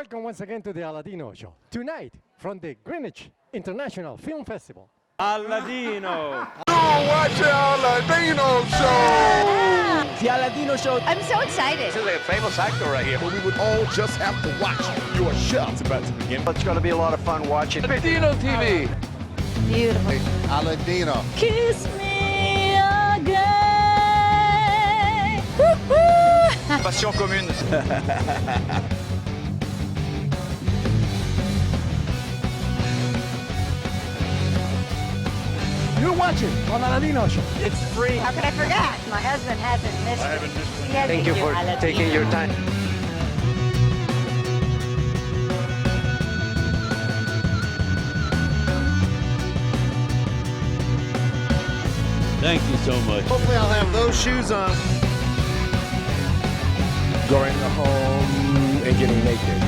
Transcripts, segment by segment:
Welcome once again to the Aladino Show. Tonight, from the Greenwich International Film Festival. Aladino! Watch the Aladino Show! The Aladino Show. I'm so excited. This is a famous actor right here. But we would all just have to watch your show. It's about to begin. It's going to be a lot of fun watching Aladino TV. Beautiful. Aladino. Kiss me again. Passion commune. You're watching on Aladino Show. It's free. How could I forget? My husband hasn't missed it. Thank you for taking your time. Thank you so much. Hopefully I'll have those shoes on. Going home and getting naked.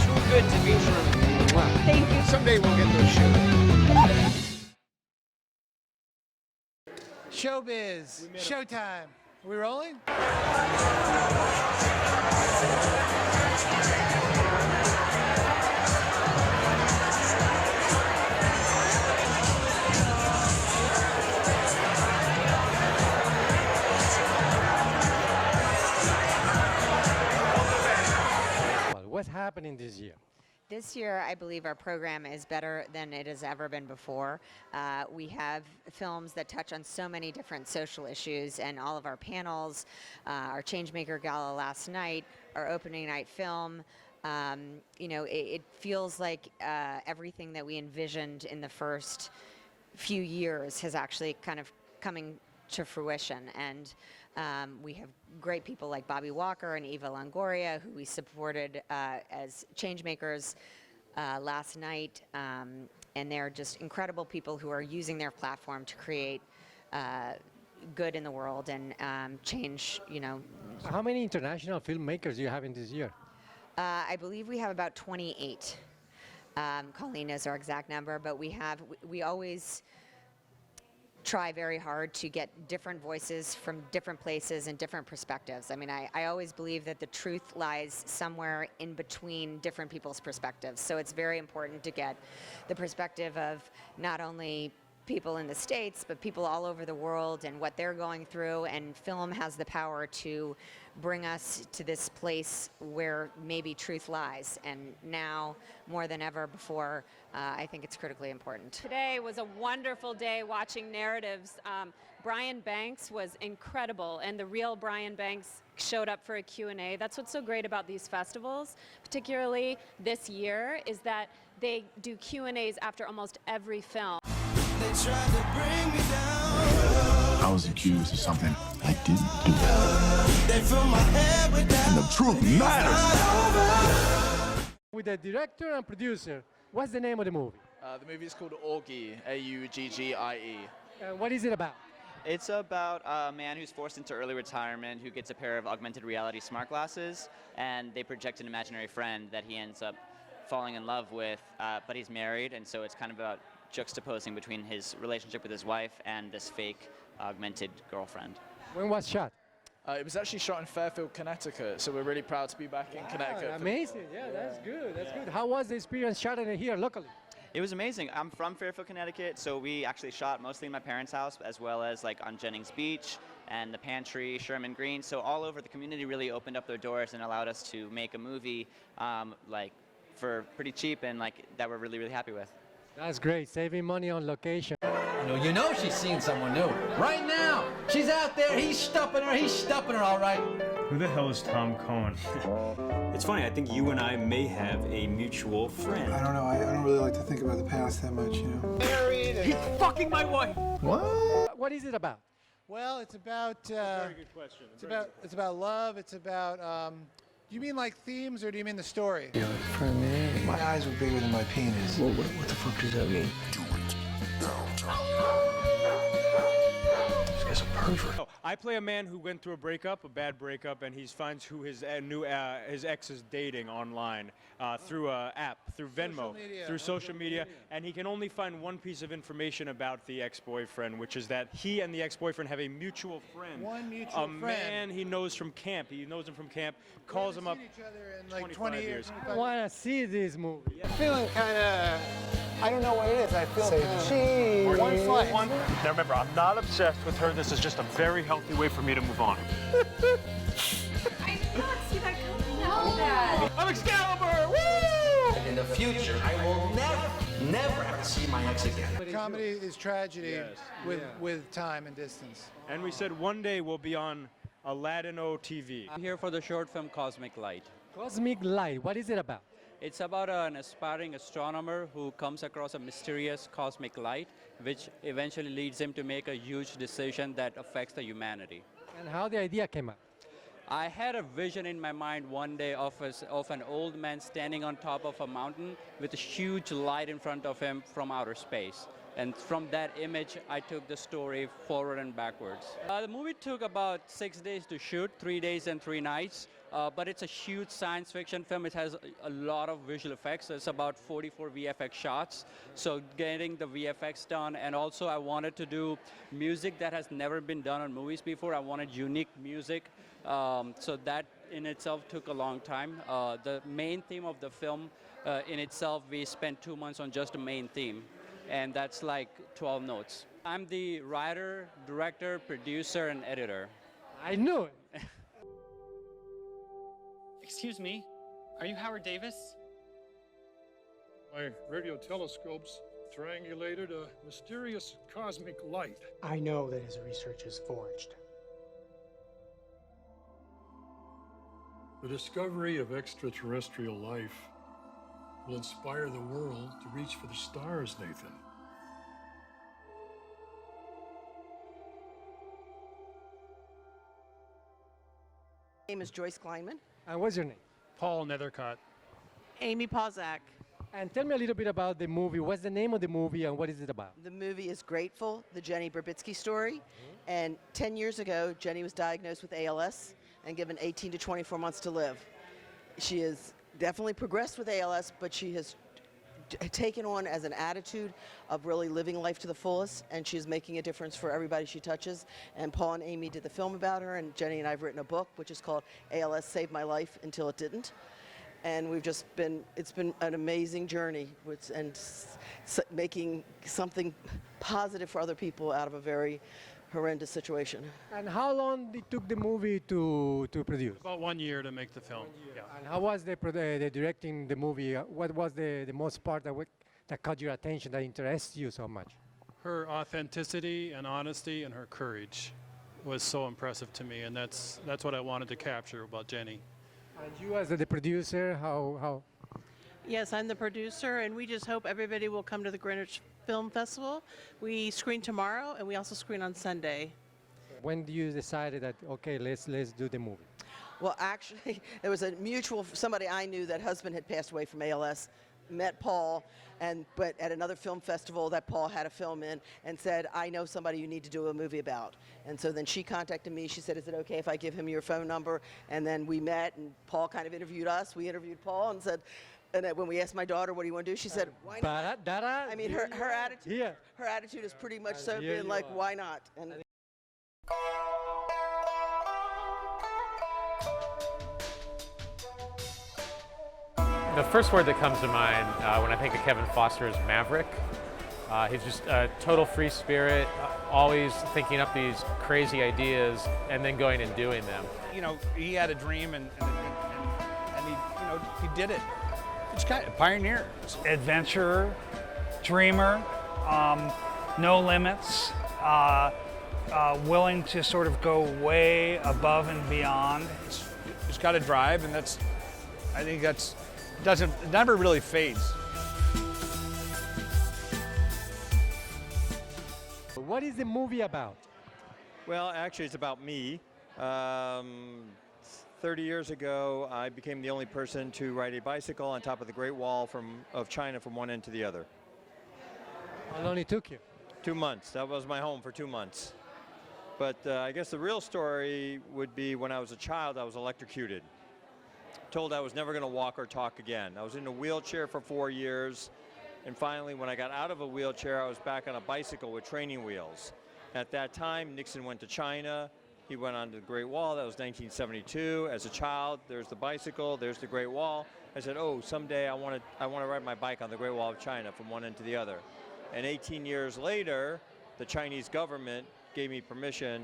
Too good to be true. Thank you. Someday we'll get those shoes. Showbiz, showtime. We rolling? What's happening this year? This year, I believe our program is better than it has ever been before. We have films that touch on so many different social issues, and all of our panels, our Changemaker Gala last night, our opening night film, it feels like everything that we envisioned in the first few years has actually kind of coming to fruition. And we have great people like Bobby Walker and Eva Longoria, who we supported as changemakers last night, and they're just incredible people who are using their platform to create good in the world and change, How many international filmmakers do you have in this year? I believe we have about 28. Colleen knows our exact number, but we always try very hard to get different voices from different places and different perspectives. I mean, I always believe that the truth lies somewhere in between different people's perspectives. So it's very important to get the perspective of not only people in the States, but people all over the world and what they're going through. And film has the power to bring us to this place where maybe truth lies. And now, more than ever before, I think it's critically important. Today was a wonderful day watching narratives. Brian Banks was incredible, and the real Brian Banks showed up for a Q&A. That's what's so great about these festivals, particularly this year, is that they do Q&As after almost every film. They tried to bring me down. I was accused of something I didn't do. They fill my head with that. And the truth matters. With the director and producer, what's the name of the movie? The movie is called Augie, A-U-G-G-I-E. What is it about? It's about a man who's forced into early retirement who gets a pair of augmented reality smart glasses, and they project an imaginary friend that he ends up falling in love with, but he's married, and so it's kind of about juxtaposing between his relationship with his wife and this fake augmented girlfriend. When was shot? It was actually shot in Fairfield, Connecticut, so we're really proud to be back in Connecticut. Amazing, yeah, that's good, that's good. How was the experience shot in here locally? It was amazing. I'm from Fairfield, Connecticut, so we actually shot mostly in my parents' house, as well as like on Jennings Beach and the Pantry, Sherman Green. So all over, the community really opened up their doors and allowed us to make a movie for pretty cheap, and that we're really, really happy with. That's great, saving money on location. You know she's seeing someone new. Right now, she's out there, he's stuffing her all right. Who the hell is Tom Cohen? It's funny, I think you and I may have a mutual friend. I don't know. I don't really like to think about the past that much, Married, he's fucking my wife. What is it about? Well, it's about. Very good question. It's about love. It's about. Do you mean like themes, or do you mean the story? Yo, friend, man. My eyes were bigger than my penis. What the fuck does that mean? Do it downtown. Just got guy's a pervert. I play a man who went through a breakup, a bad breakup, and he finds who his his ex is dating online through an app, through Venmo, through social media, and he can only find one piece of information about the ex-boyfriend, which is that he and the ex-boyfriend have a mutual friend. One mutual friend. A man he knows from camp. He knows him from camp, calls him up. Each other in like 25 20 years. I want to see this movie. I'm feeling kind of, I don't know what it is. I feel cheese. One flight. Now remember, I'm not obsessed with her. This is just a very healthy way for me to move on. I did not see that coming. No. I'm Excalibur! Woo! In the future, I will never have to see my ex again. Comedy is tragedy Yes. with time and distance. And we said one day we'll be on Latino TV. I'm here for the short film Cosmic Light. Cosmic Light, what is it about? It's about an aspiring astronomer who comes across a mysterious cosmic light, which eventually leads him to make a huge decision that affects the humanity. And how the idea came up? I had a vision in my mind one day of an old man standing on top of a mountain with a huge light in front of him from outer space. And from that image, I took the story forward and backwards. The movie took about 6 days to shoot, 3 days and 3 nights. But it's a huge science fiction film. It has a lot of visual effects. It's about 44 VFX shots. So getting the VFX done, and also I wanted to do music that has never been done on movies before. I wanted unique music. So that in itself took a long time. The main theme of the film in itself, we spent 2 months on just the main theme. And that's like 12 notes. I'm the writer, director, producer, and editor. I knew it. Excuse me, are you Howard Davis? My radio telescopes triangulated a mysterious cosmic light. I know that his research is forged. The discovery of extraterrestrial life will inspire the world to reach for the stars, Nathan. My name is Joyce Kleinman. And what's your name? Paul Nethercott. Amy Pozak. And tell me a little bit about the movie. What's the name of the movie and what is it about? The movie is Grateful, the Jenny Burbitsky story. And 10 years ago, Jenny was diagnosed with ALS and given 18 to 24 months to live. She has definitely progressed with ALS, but she has taken on as an attitude of really living life to the fullest, and she's making a difference for everybody she touches. And Paul and Amy did the film about her, and Jenny and I have written a book which is called ALS Saved My Life Until It Didn't. And we've just been, it's been an amazing journey making something positive for other people out of a very horrendous situation. And how long it took the movie to produce? About 1 year to make the film. Yeah. And how was the directing the movie? What was the most part that caught your attention, that interests you so much? Her authenticity and honesty and her courage was so impressive to me, and that's what I wanted to capture about Jenny. And you as the producer, how? Yes, I'm the producer, and we just hope everybody will come to the Greenwich Film Festival. We screen tomorrow, and we also screen on Sunday. When do you decided that, okay, let's do the movie? Well, actually, there was a mutual, somebody I knew that husband had passed away from ALS, met Paul, but at another film festival that Paul had a film in, and said, I know somebody you need to do a movie about. And so then she contacted me. She said, is it okay if I give him your phone number? And then we met, and Paul kind of interviewed us. We interviewed Paul and said, and when we asked my daughter, what do you want to do? She said, why not? I mean, her attitude is pretty much so being like, why not? And the first word that comes to mind when I think of Kevin Foster is maverick. He's just a total free spirit, always thinking up these crazy ideas and then going and doing them. You know, he had a dream and he did it. It's kind of a pioneer. Adventurer, dreamer, no limits, willing to sort of go way above and beyond. It's got a drive, and I think it never really fades. What is the movie about? Well, actually, it's about me. 30 years ago, I became the only person to ride a bicycle on top of the Great Wall of China from one end to the other. How long it took you? 2 months. That was my home for 2 months. But I guess the real story would be when I was a child, I was electrocuted. Told I was never going to walk or talk again. I was in a wheelchair for 4 years, and finally when I got out of a wheelchair, I was back on a bicycle with training wheels. At that time, Nixon went to China. He went on the Great Wall. That was 1972. As a child, there's the bicycle, there's the Great Wall. I said, oh, someday I want to ride my bike on the Great Wall of China from one end to the other. And 18 years later, the Chinese government gave me permission,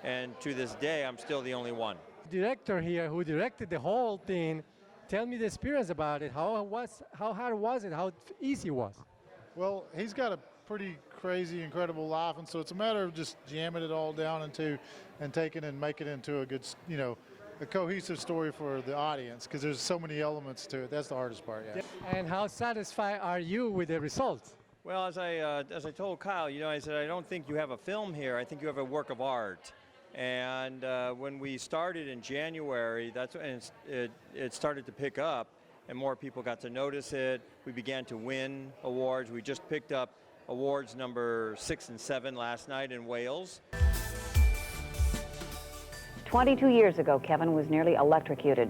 and to this day, I'm still the only one. Director here who directed the whole thing, tell me the experience about it. How hard was it? How easy it was? Well, he's got a pretty crazy, incredible life, and so it's a matter of just jamming it all down into and taking and making it into a good, a cohesive story for the audience, because there's so many elements to it. That's the hardest part, yeah. And how satisfied are you with the results? Well, as I told Kyle, I said, I don't think you have a film here. I think you have a work of art. And when we started in January, that's when it started to pick up, and more people got to notice it. We began to win awards. We just picked up awards number 6 and 7 last night in Wales. 22 years ago, Kevin was nearly electrocuted.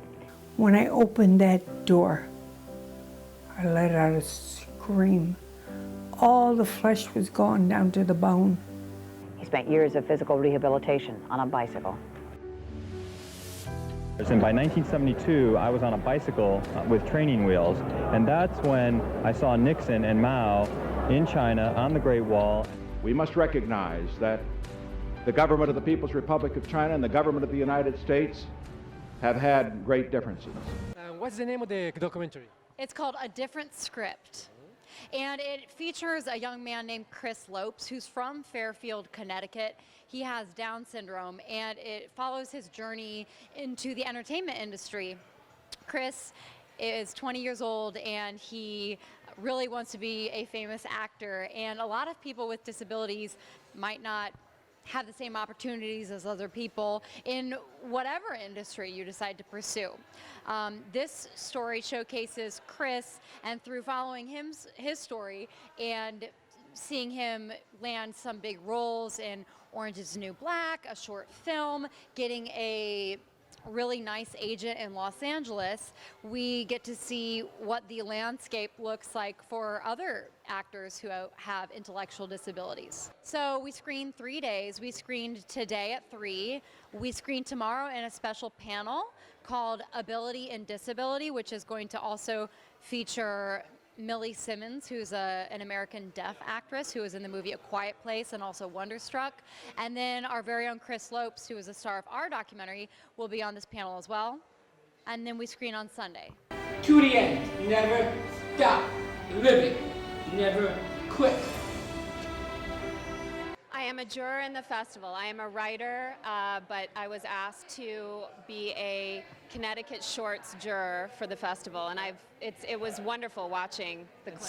When I opened that door, I let out a scream. All the flesh was gone down to the bone. He spent years of physical rehabilitation on a bicycle. And by 1972, I was on a bicycle with training wheels, and that's when I saw Nixon and Mao in China on the Great Wall. We must recognize that the government of the People's Republic of China and the government of the United States have had great differences. What's the name of the documentary? It's called A Different Script. And it features a young man named Chris Lopes, who's from Fairfield, Connecticut. He has Down syndrome, and it follows his journey into the entertainment industry. Chris is 20 years old, and he really wants to be a famous actor. And a lot of people with disabilities might not have the same opportunities as other people in whatever industry you decide to pursue. This story showcases Chris, and through following his story and seeing him land some big roles in Orange is the New Black, a short film, getting a really nice agent in Los Angeles, we get to see what the landscape looks like for other actors who have intellectual disabilities. So we screened 3 days. We screened today at 3. We screened tomorrow in a special panel called Ability and Disability, which is going to also feature Millie Simmons, who's an American deaf actress who was in the movie A Quiet Place and also Wonderstruck. And then our very own Chris Lopes, who is a star of our documentary, will be on this panel as well. And then we screen on Sunday. To the end, never stop living, never quit. I am a juror in the festival. I am a writer, but I was asked to be a Connecticut Shorts juror for the festival, and it was wonderful watching the clip.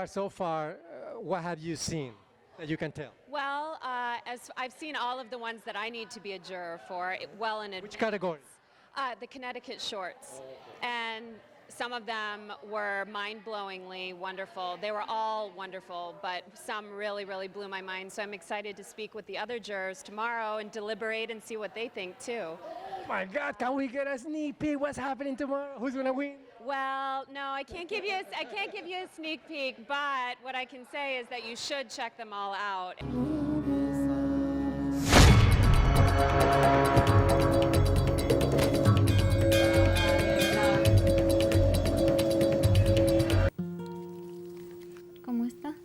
So far, what have you seen that you can tell? Well, as I've seen all of the ones that I need to be a juror for well in advance. Which category? The Connecticut Shorts, and some of them were mind-blowingly wonderful. They were all wonderful, but some really, really blew my mind. So I'm excited to speak with the other jurors tomorrow and deliberate and see what they think too. Oh my God, can we get a sneak peek? What's happening tomorrow? Who's gonna win? Well, no, I can't give you a sneak peek, but what I can say is that you should check them all out. ¿Cómo está?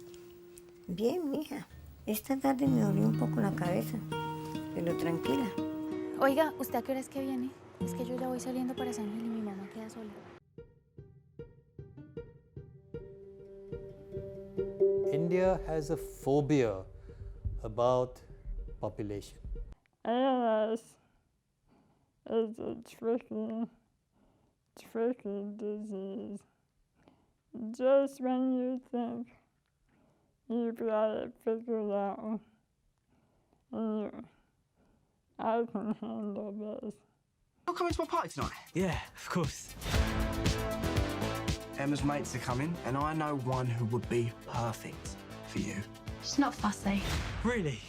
Bien, mija. Esta tarde me dolió un poco la cabeza, pero tranquila. Oiga, ¿usted a qué hora es que viene? Es que yo ya voy saliendo para San Gil y mi mamá queda sola. India has a phobia about population. ALS is a tricky disease. Just when you think you've got it figured out, I can handle this. You're coming to my party tonight? Yeah, of course. Emma's mates are coming, and I know one who would be perfect for you. She's not fussy. Really?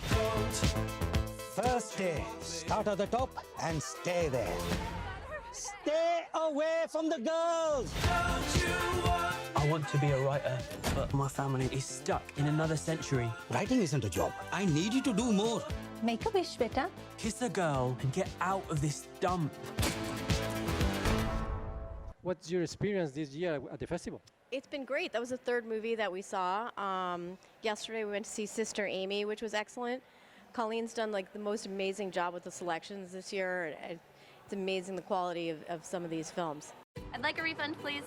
First day, start at the top and stay there. Stay away from the girls! I want to be a writer, but my family is stuck in another century. Writing isn't a job. I need you to do more. Make a wish, beta. Kiss a girl and get out of this dump. What's your experience this year at the festival? It's been great. That was the third movie that we saw. Yesterday we went to see Sister Amy, which was excellent. Colleen's done like the most amazing job with the selections this year. It's amazing the quality of some of these films. I'd like a refund, please.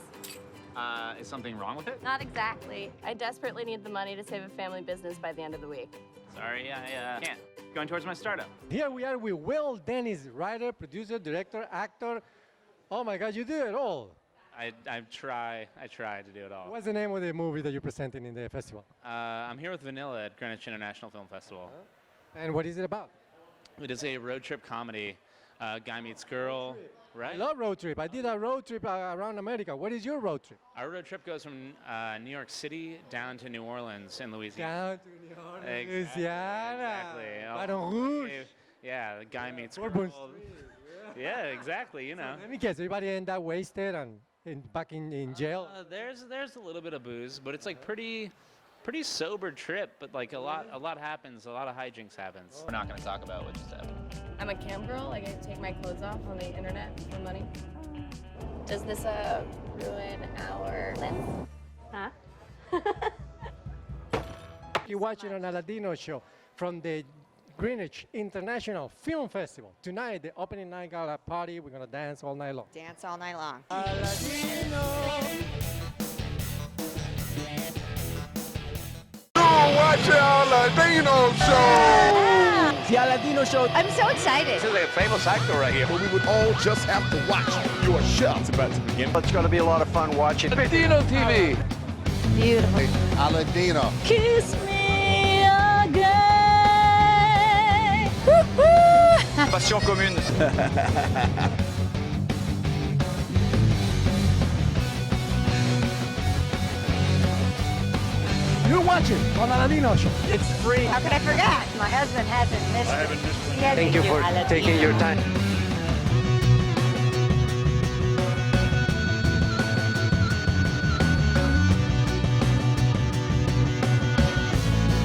Is something wrong with it? Not exactly. I desperately need the money to save a family business by the end of the week. Sorry, I can't. Going towards my startup. Here we are with Will Dennis, writer, producer, director, actor. Oh my God, you do it all. I try to do it all. What's the name of the movie that you're presenting in the festival? I'm here with Vanilla at Greenwich International Film Festival. And what is it about? It is a road trip comedy. Guy meets girl, right? I love road trip. I did a road trip around America. What is your road trip? Our road trip goes from New York City down to New Orleans in Louisiana. Down to New Orleans, Louisiana. Exactly. Baton Rouge. Yeah, the guy meets Bourbon girl. Street, Yeah, exactly, you know. So let me guess, everybody end up wasted and back in jail? There's a little bit of booze, but it's like pretty sober trip, but like a lot happens, a lot of hijinks happens. We're not going to talk about what just happened. I'm a cam girl. I get to take my clothes off on the internet for money. Does this ruin our lives? Huh? You're watching on a Latino show from the Greenwich International Film Festival. Tonight, the opening night gala party. We're gonna dance all night long. Dance all night long. Watch our Latino show! The Latino show. I'm so excited. This is a famous actor right here. But we would all just have to watch your show. It's about to begin. It's going to be a lot of fun watching Latino TV. Beautiful. Latino. Kiss me again. Passion commune. You're watching on a Latino show. It's free. How could I forget? My husband hasn't missed I haven't missed it. Thank you for taking your time.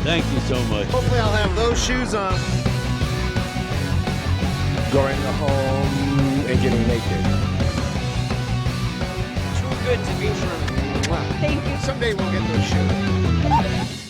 Thank you so much. Hopefully I'll have those shoes on. Going home and getting naked. Too good to be true. Thank you. Someday we'll get those shoes.